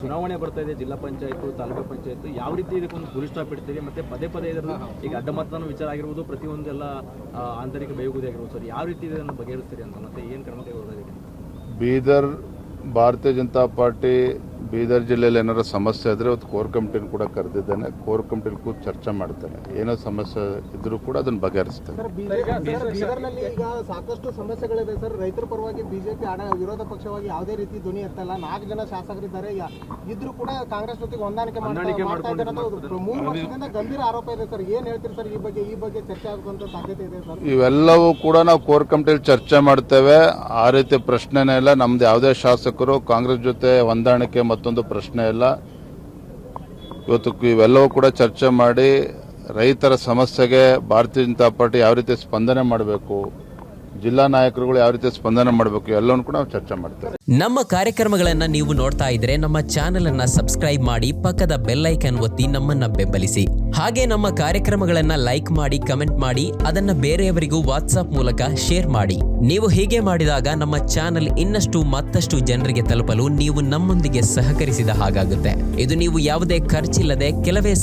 ಚುನಾವಣೆ ಬರ್ತಾ ಇದೆ, ಜಿಲ್ಲಾ ಪಂಚಾಯತ್, ತಾಲೂಕು ಪಂಚಾಯತ್, ಯಾವ ರೀತಿ ಇದಕ್ಕೊಂದು ಫುಲ್ ಸ್ಟಾಪ್ ಇಡ್ತೀರಿ? ಮತ್ತೆ ಪದೇ ಪದೇ ಇದರಲ್ಲಿ ಈಗ ಅಡ್ಡ ಮತದಾನ ವಿಚಾರ ಆಗಿರ್ಬೋದು, ಪ್ರತಿಯೊಂದೆಲ್ಲ ಆಂತರಿಕ ಬೇಗುದಿ ಆಗಿರ್ಬೋದು ಸರ್, ಯಾವ ರೀತಿ ಇದನ್ನು ಬಗೆಹರಿಸ್ತೀರಿ ಅಂತ, ಮತ್ತೆ ಏನು ಕ್ರಮ ಕೈಗೊಳ್ಳೋದಾಗಿದೆ? ಬೀದರ್ ಭಾರತೀಯ ಜನತಾ ಪಾರ್ಟಿ ಬೀದರ್ ಜಿಲ್ಲೆಯಲ್ಲಿ ಏನಾರು ಸಮಸ್ಯೆ ಆದರೆ ಅವತ್ತು ಕೋರ್ ಕಮಿಟಿನ ಕೂಡ ಕರೆದಿದ್ದೇನೆ. ಕೋರ್ ಕಮಿಟಿಲಿ ಕೂಡ ಚರ್ಚೆ ಮಾಡ್ತೇನೆ. ಏನೋ ಸಮಸ್ಯೆ ಇದ್ರೂ ಕೂಡ ಅದನ್ನು ಬಗೆಹರಿಸ್ತೇನೆ. ಬೀದರ್ನಲ್ಲಿ ಈಗ ಸಾಕಷ್ಟು ಸಮಸ್ಯೆಗಳಿದೆ ಸರ್. ರೈತರ ಪರವಾಗಿ ಬಿಜೆಪಿ ವಿರೋಧ ಪಕ್ಷವಾಗಿ ಯಾವುದೇ ರೀತಿ ಧ್ವನಿ ಎತ್ತಲ್ಲ. 4 ಜನ ಶಾಸಕರಿದ್ದಾರೆ, ಇದ್ರೂ ಕೂಡ ಕಾಂಗ್ರೆಸ್ ಜೊತೆಗೆ ಹೊಂದಾಣಿಕೆ ಮಾಡ್ತಾ ಇದ್ದಾರೆ ಅಂತ 3 ವರ್ಷದಿಂದ ಗಂಭೀರ ಆರೋಪ ಇದೆ ಸರ್. ಏನ್ ಹೇಳ್ತೀರಿ ಸರ್ ಈ ಬಗ್ಗೆ ಚರ್ಚೆ ಆಗುವಂತ ಸಾಧ್ಯತೆ ಇದೆ ಸರ್? ಇವೆಲ್ಲವೂ ಕೂಡ ನಾವು ಕೋರ್ ಕಮಿಟಿಯಲ್ಲಿ ಚರ್ಚೆ ಮಾಡ್ತೇವೆ. ಆ ರೀತಿ ಪ್ರಶ್ನೆನೇ ಇಲ್ಲ. ನಮ್ದು ಯಾವುದೇ ಶಾಸಕರು ಕಾಂಗ್ರೆಸ್ ಜೊತೆ ಹೊಂದಾಣಿಕೆ ಮತ್ತೊಂದು ಪ್ರಶ್ನೆ ಇಲ್ಲ. ಇವತ್ತು ಇವೆಲ್ಲವೂ ಕೂಡ ಚರ್ಚೆ ಮಾಡಿ ರೈತರ ಸಮಸ್ಯೆಗೆ ಭಾರತೀಯ ಜನತಾ ಪಾರ್ಟಿ ಯಾವ ರೀತಿ ಸ್ಪಂದನೆ ಮಾಡಬೇಕು, ಜಿಲ್ಲಾ ನಾಯಕರುಗಳು ಯಾವ ರೀತಿ ಸ್ಪಂದನೆ ಮಾಡಬೇಕು, ಎಲ್ಲವನ್ನೂ ಕೂಡ ನಾವು ಚರ್ಚೆ ಮಾಡ್ತೇವೆ. ನಮ್ಮ ಕಾರ್ಯಕ್ರಮಗಳನ್ನ ನೀವು ನೋಡ್ತಾ ಇದ್ರೆ ನಮ್ಮ ಚಾನೆಲ್ ಅನ್ನ ಸಬ್ಸ್ಕ್ರೈಬ್ ಮಾಡಿ, ಪಕ್ಕದ ಬೆಲ್ ಐಕಾನ್ ಒತ್ತಿ ನಮ್ಮನ್ನ ಬೆಂಬಲಿಸಿ. ಹಾಗೆ ನಮ್ಮ ಕಾರ್ಯಕ್ರಮಗಳನ್ನ ಲೈಕ್ ಮಾಡಿ, ಕಮೆಂಟ್ ಮಾಡಿ, ಅದನ್ನ ಬೇರೆಯವರಿಗೂ ವಾಟ್ಸ್ಆಪ್ ಮೂಲಕ ಶೇರ್ ಮಾಡಿ. ನೀವು ಹೀಗೆ ಮಾಡಿದಾಗ ನಮ್ಮ ಚಾನೆಲ್ ಇನ್ನಷ್ಟು ಮತ್ತಷ್ಟು ಜನರಿಗೆ ತಲುಪಲು ನೀವು ನಮ್ಮೊಂದಿಗೆ ಸಹಕರಿಸಿದ ಹಾಗಾಗುತ್ತೆ. ಇದು ನೀವು ಯಾವುದೇ ಖರ್ಚಿಲ್ಲದೆ ಕೆಲವೇ